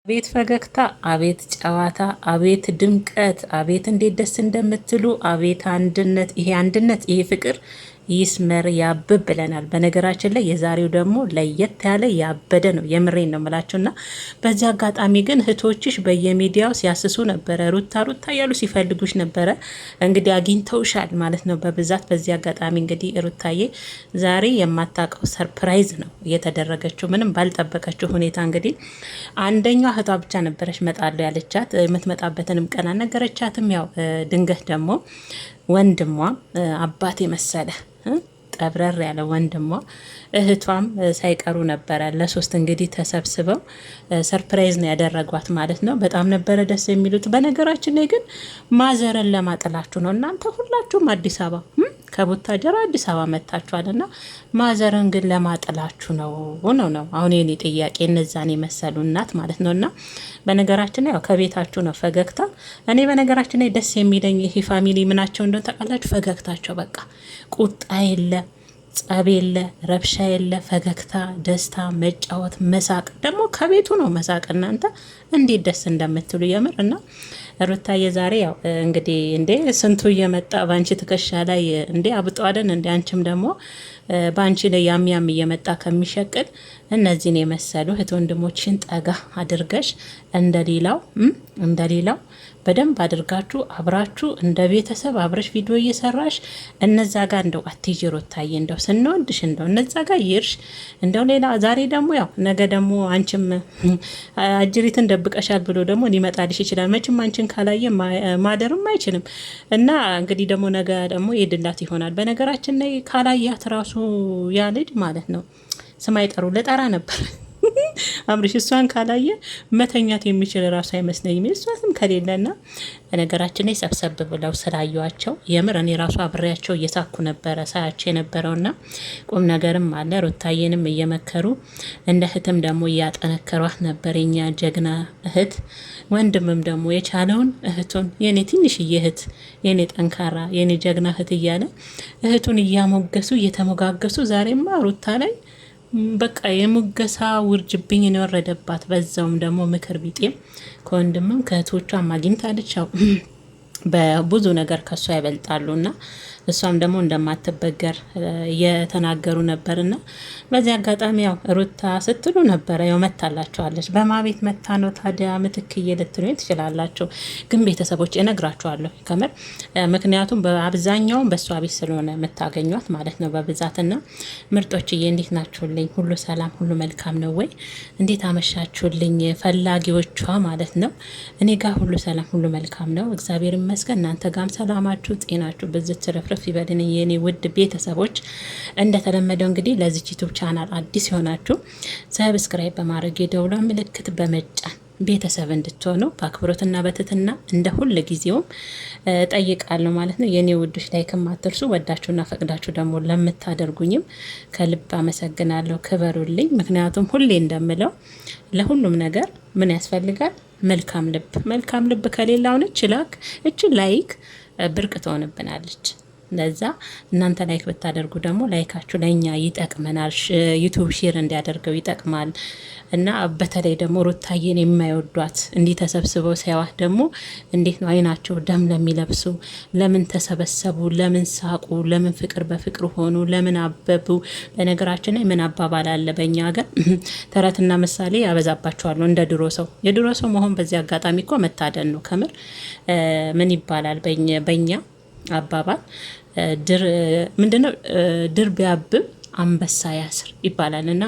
አቤት ፈገግታ፣ አቤት ጨዋታ፣ አቤት ድምቀት፣ አቤት እንዴት ደስ እንደምትሉ፣ አቤት አንድነት። ይሄ አንድነት፣ ይሄ ፍቅር ይስመር ያብብ ብለናል። በነገራችን ላይ የዛሬው ደግሞ ለየት ያለ ያበደ ነው። የምሬን ነው የምላችሁና በዚህ አጋጣሚ ግን እህቶችሽ በየሚዲያው ሲያስሱ ነበረ፣ ሩታ ሩታ እያሉ ሲፈልጉሽ ነበረ። እንግዲህ አግኝተውሻል ማለት ነው በብዛት። በዚህ አጋጣሚ እንግዲህ ሩታዬ ዛሬ የማታውቀው ሰርፕራይዝ ነው እየተደረገችው፣ ምንም ባልጠበቀችው ሁኔታ። እንግዲህ አንደኛው እህቷ ብቻ ነበረች መጣለሁ ያለቻት፣ የምትመጣበትንም ቀን አልነገረቻትም። ያው ድንገት ደግሞ ወንድሟ አባት የመሰለ ጠብረር ያለ ወንድሟ እህቷም ሳይቀሩ ነበረ ለሶስት እንግዲህ ተሰብስበው ሰርፕራይዝ ነው ያደረጓት ማለት ነው። በጣም ነበረ ደስ የሚሉት። በነገራችን ላይ ግን ማዘረን ለማጥላችሁ ነው እናንተ ሁላችሁም አዲስ አበባ ከቡታጀራ አዲስ አበባ መጥታችኋል እና ማዘረን ግን ለማጥላችሁ ነው ነው አሁን የኔ ጥያቄ። እነዛን የመሰሉ እናት ማለት ነው። እና በነገራችን ላይ ያው ከቤታችሁ ነው ፈገግታ። እኔ በነገራችን ላይ ደስ የሚለኝ ይሄ ፋሚሊ ምናቸው እንደሆነ ታውቃላችሁ? ፈገግታቸው በቃ ቁጣ የለ፣ ጸብ የለ፣ ረብሻ የለ፣ ፈገግታ፣ ደስታ፣ መጫወት፣ መሳቅ። ደግሞ ከቤቱ ነው መሳቅ። እናንተ እንዴት ደስ እንደምትሉ የምር። እና ሩታዬ ዛሬ ያው እንግዲህ እንዴ ስንቱ እየመጣ በአንቺ ትከሻ ላይ እንዴ አብጠዋለን እንዴ። አንቺም ደግሞ በአንቺ ላይ ያም እየመጣ ከሚሸቅል እነዚህን የመሰሉ እህት ወንድሞችን ጠጋ አድርገሽ እንደሌላው በደንብ አድርጋችሁ አብራችሁ እንደ ቤተሰብ አብረሽ ቪዲዮ እየሰራሽ እነዛ ጋር እንደው አትይጂ ሩታዬ፣ እንደው ስንወድሽ እንደው እነዛ ጋር ይርሽ እንደው ሌላ። ዛሬ ደግሞ ያው ነገ ደግሞ አንቺም አጅሪትን ደብቀሻል ብሎ ደግሞ ሊመጣልሽ ይችላል። መቼም አንቺን ካላየ ማደርም አይችልም። እና እንግዲህ ደግሞ ነገ ደግሞ ይድላት ይሆናል። በነገራችን ላይ ካላያት ራሱ ያ ልጅ ማለት ነው ስም አይጠሩ ልጠራ ነበር አምርሽ እሷን ካላየ መተኛት የሚችል ራሱ አይመስለኝም። እሷ ስም ከሌለና በነገራችን ላይ ሰብሰብ ብለው ስላዩዋቸው የምር እኔ ራሱ አብሬያቸው እየሳኩ ነበረ ሳያቸው የነበረውና ቁም ነገርም አለ። ሩታዬንም እየመከሩ እንደ እህትም ደግሞ እያጠነከሯት ነበር። የኛ ጀግና እህት ወንድምም ደግሞ የቻለውን እህቱን የኔ ትንሽዬ እህት የኔ ጠንካራ የኔ ጀግና እህት እያለ እህቱን እያሞገሱ እየተሞጋገሱ ዛሬማ ሩታ ላይ በቃ የሙገሳ ውርጅብኝ ነው የወረደባት። በዛውም ደግሞ ምክር ቢጤም ከወንድምም ከእህቶቿም አግኝታለች። በብዙ ነገር ከሷ ያበልጣሉና እሷም ደግሞ እንደማትበገር እየተናገሩ ነበርና በዚህ አጋጣሚ ያው ሩታ ስትሉ ነበረ። ያው መታላችኋለች። በማቤት መታ ነው ታዲያ ምትክዬ ልትሉ ትችላላችሁ። ግን ቤተሰቦች እነግራችኋለሁ ከምር፣ ምክንያቱም በአብዛኛውን በእሷ ቤት ስለሆነ የምታገኟት ማለት ነው በብዛትና ምርጦችዬ፣ እንዴት ናችሁልኝ? ሁሉ ሰላም፣ ሁሉ መልካም ነው ወይ? እንዴት አመሻችሁልኝ ፈላጊዎቿ ማለት ነው? እኔ ጋር ሁሉ ሰላም፣ ሁሉ መልካም ነው፣ እግዚአብሔር ይመስገን። እናንተ ጋርም ሰላማችሁ ጤናችሁ ብዝት ትረፍረፍ ይበልን የኔ ውድ ቤተሰቦች። እንደተለመደው እንግዲህ ለዚህ ዩቲዩብ ቻናል አዲስ የሆናችሁ ሰብስክራይብ በማድረግ የደውሏን ምልክት በመጫን ቤተሰብ እንድትሆኑ በአክብሮትና በትትና እንደ ሁል ጊዜውም ጠይቃለሁ ማለት ነው። የኔ ውዶች ላይክም አትርሱ። ወዳችሁና ፈቅዳችሁ ደግሞ ለምታደርጉኝም ከልብ አመሰግናለሁ። ክበሩልኝ። ምክንያቱም ሁሌ እንደምለው ለሁሉም ነገር ምን ያስፈልጋል? መልካም ልብ። መልካም ልብ ከሌላ ሆነች እችን ላይክ ብርቅ ትሆንብናለች። ለዛ እናንተ ላይክ ብታደርጉ ደግሞ ላይካችሁ ለእኛ ይጠቅመናል። ዩቱብ ሼር እንዲያደርገው ይጠቅማል። እና በተለይ ደግሞ ሩታዬን የማይወዷት እንዲህ ተሰብስበው ሲያዋት ደግሞ እንዴት ነው አይናቸው ደም ለሚለብሱ፣ ለምን ተሰበሰቡ፣ ለምን ሳቁ፣ ለምን ፍቅር በፍቅር ሆኑ፣ ለምን አበቡ። በነገራችን ላይ ምን አባባል አለ በእኛ ሀገር ተረትና ምሳሌ ያበዛባቸዋል እንደ ድሮ ሰው። የድሮ ሰው መሆን በዚህ አጋጣሚ እኮ መታደል ነው ከምር። ምን ይባላል በእኛ አባባል ምንድነው? ድር ቢያብብ አንበሳ ያስር ይባላል። እና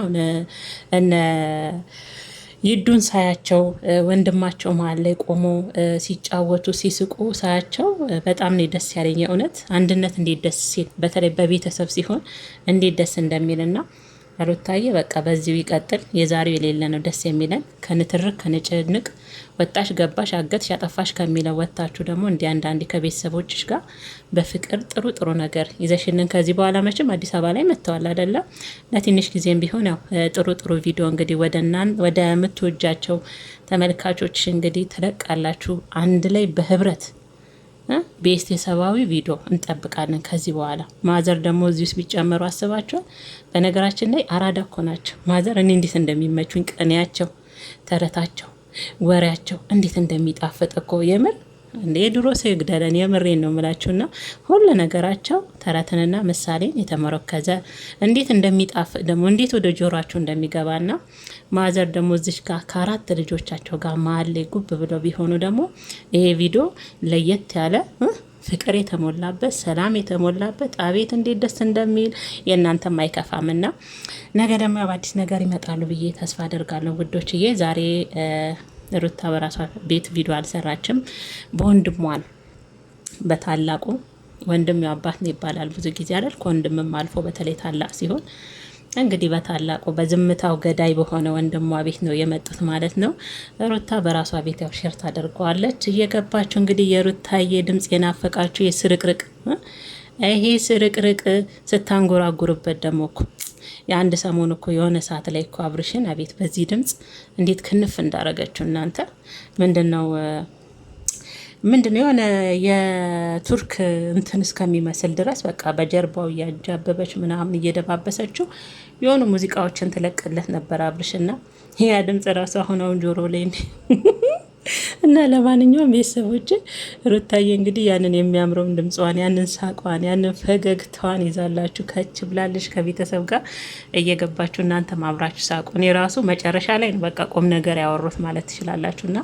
እነ ይዱን ሳያቸው ወንድማቸው መሀል ላይ ቆሞ ሲጫወቱ ሲስቁ ሳያቸው በጣም ነው ደስ ያለኝ። እውነት አንድነት እንዴት ደስ ሲል፣ በተለይ በቤተሰብ ሲሆን እንዴት ደስ እንደሚልና ሩታዬ በቃ በዚሁ ይቀጥል። የዛሬው የሌለ ነው ደስ የሚለን። ከንትርክ ከንጭንቅ ወጣሽ ገባሽ አገትሽ ያጠፋሽ ከሚለው ወጣችሁ ደግሞ እንዲ አንዳንዴ ከቤተሰቦችሽ ጋር በፍቅር ጥሩ ነገር ይዘሽልን ከዚህ በኋላ መቼም አዲስ አበባ ላይ መጥተዋል አይደለም? ለትንሽ ጊዜም ቢሆን ያው ጥሩ ቪዲዮ እንግዲህ ወደ ምትወጃቸው ተመልካቾች እንግዲህ ትለቃላችሁ አንድ ላይ በህብረት ቤተሰባዊ ቪዲዮ እንጠብቃለን ከዚህ በኋላ። ማዘር ደግሞ እዚህ ውስጥ ቢጨመሩ አስባቸዋል። በነገራችን ላይ አራዳ እኮ ናቸው ማዘር። እኔ እንዴት እንደሚመቹኝ ቅኔያቸው፣ ተረታቸው ወሬያቸው እንዴት እንደሚጣፍጥ እኮ የምር እንዴ ድሮ ሰው ይግደለን። የምሬን ነው የምላችሁና ሁሉ ነገራቸው ተረትንና ምሳሌን የተመረከዘ እንዴት እንደሚጣፍጥ ደግሞ እንዴት ወደ ጆሯቸው እንደሚገባና ማዘር ደግሞ እዚሽ ጋር ከአራት ልጆቻቸው ጋር መሀል ላይ ጉብ ብለው ቢሆኑ ደግሞ ይሄ ቪዲዮ ለየት ያለ ፍቅር የተሞላበት ሰላም የተሞላበት አቤት እንዴት ደስ እንደሚል የእናንተም አይከፋምና ነገ ደግሞ በአዲስ ነገር ይመጣሉ ብዬ ተስፋ አደርጋለሁ ውዶችዬ። ዛሬ ሩታ በራሷ ቤት ቪዲዮ አልሰራችም። በወንድሟን በታላቁ ወንድም ያው አባት ነው ይባላል ብዙ ጊዜ አይደል? ከወንድምም አልፎ በተለይ ታላቅ ሲሆን እንግዲህ በታላቁ በዝምታው ገዳይ በሆነ ወንድሟ ቤት ነው የመጡት ማለት ነው። ሩታ በራሷ ቤት ያው ሼር ታደርገዋለች እየገባችሁ እንግዲህ የሩታዬ ድምጽ የናፈቃችሁ የስርቅርቅ ይሄ ስርቅርቅ ስታንጎራጉርበት ደግሞ እኮ የአንድ ሰሞን እኮ የሆነ ሰዓት ላይ እኮ አብርሽን አቤት በዚህ ድምጽ እንዴት ክንፍ እንዳረገችው እናንተ ምንድነው የሆነ የቱርክ እንትን እስከሚመስል ድረስ በቃ በጀርባው እያጃበበች ምናምን እየደባበሰችው የሆኑ ሙዚቃዎችን ትለቅለት ነበር አብርሽና ያ ድምጽ ራሱ አሁን ጆሮ ላይ እና ለማንኛውም ቤተሰቦች ሩታዬ እንግዲህ ያንን የሚያምረውን ድምጿን ያንን ሳቋን ያንን ፈገግታዋን ይዛላችሁ ከች ብላለች ከቤተሰብ ጋር እየገባችሁ እናንተ ማብራችሁ ሳቁ። እኔ ራሱ መጨረሻ ላይ ነው በቃ ቁም ነገር ያወሩት ማለት ትችላላችሁና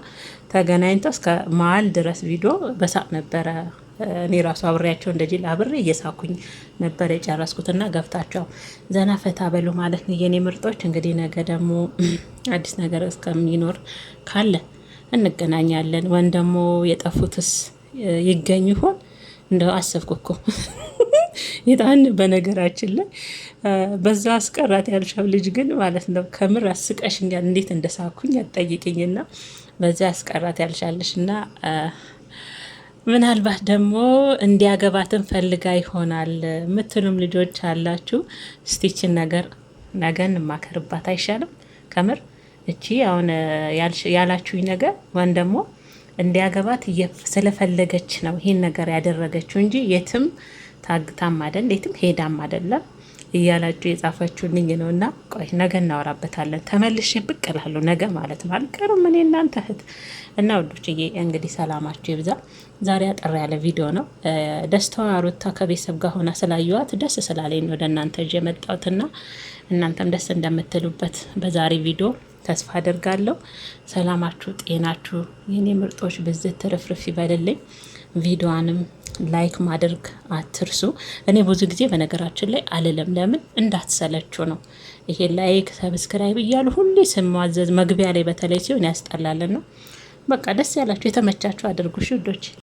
ተገናኝተው እስከ መሀል ድረስ ቪዲዮ በሳቅ ነበረ። እኔ ራሱ አብሬያቸው እንደዚህ አብሬ እየሳኩኝ ነበር የጨረስኩትና ገብታቸው ዘና ፈታ በሉ ማለት ነው የኔ ምርጦች። እንግዲህ ነገ ደግሞ አዲስ ነገር እስከሚኖር ካለ እንገናኛለን። ወን ደግሞ የጠፉትስ ይገኙ ይሆን እንደው አሰብኩ እኮ ይጣን በነገራችን ላይ በዛ አስቀራት ያልሻው ልጅ ግን ማለት ነው ከምር አስቀሽኛል። እንዴት እንደሳኩኝ አትጠይቅኝና በዛ አስቀራት ያልሻለሽና ምናልባት ደግሞ እንዲያገባትን ፈልጋ ይሆናል ምትሉም ልጆች አላችሁ። ስቲችን ነገር ነገን ማከርባት አይሻልም? ከምር እቺ አሁን ያላችሁኝ ነገር ወን ደግሞ እንዲያገባት ስለፈለገች ነው ይሄን ነገር ያደረገችው እንጂ የትም ታግታም አይደል የትም ሄዳም አይደለም እያላችሁ የጻፋችሁልኝ ነውና፣ ቆይ ነገ እናወራበታለን። ተመልሼ ብቅ እላለሁ ነገ ማለት ነው። አልቀርም እኔ እናንተ እህት እና ወዶችዬ እንግዲህ ሰላማችሁ ይብዛ። ዛሬ አጠር ያለ ቪዲዮ ነው። ደስታዋ ሩታ ከቤተሰብ ጋር ሆና ስላየዋት ደስ ስላለኝ ነው ወደ እናንተ ይዤ መጣሁትና እናንተም ደስ እንደምትሉበት በዛሬ ቪዲዮ ተስፋ አደርጋለሁ። ሰላማችሁ ጤናችሁ የኔ ምርጦች ብዝት ትርፍርፍ ይበልልኝ። ቪዲዮዋንም ላይክ ማድረግ አትርሱ። እኔ ብዙ ጊዜ በነገራችን ላይ አልለም፣ ለምን እንዳትሰለችው ነው። ይሄ ላይክ ሰብስክራይብ እያሉ ሁሌ ስማዘዝ መግቢያ ላይ በተለይ ሲሆን ያስጠላልና በቃ ደስ ያላችሁ የተመቻችሁ አድርጉ ውዶች።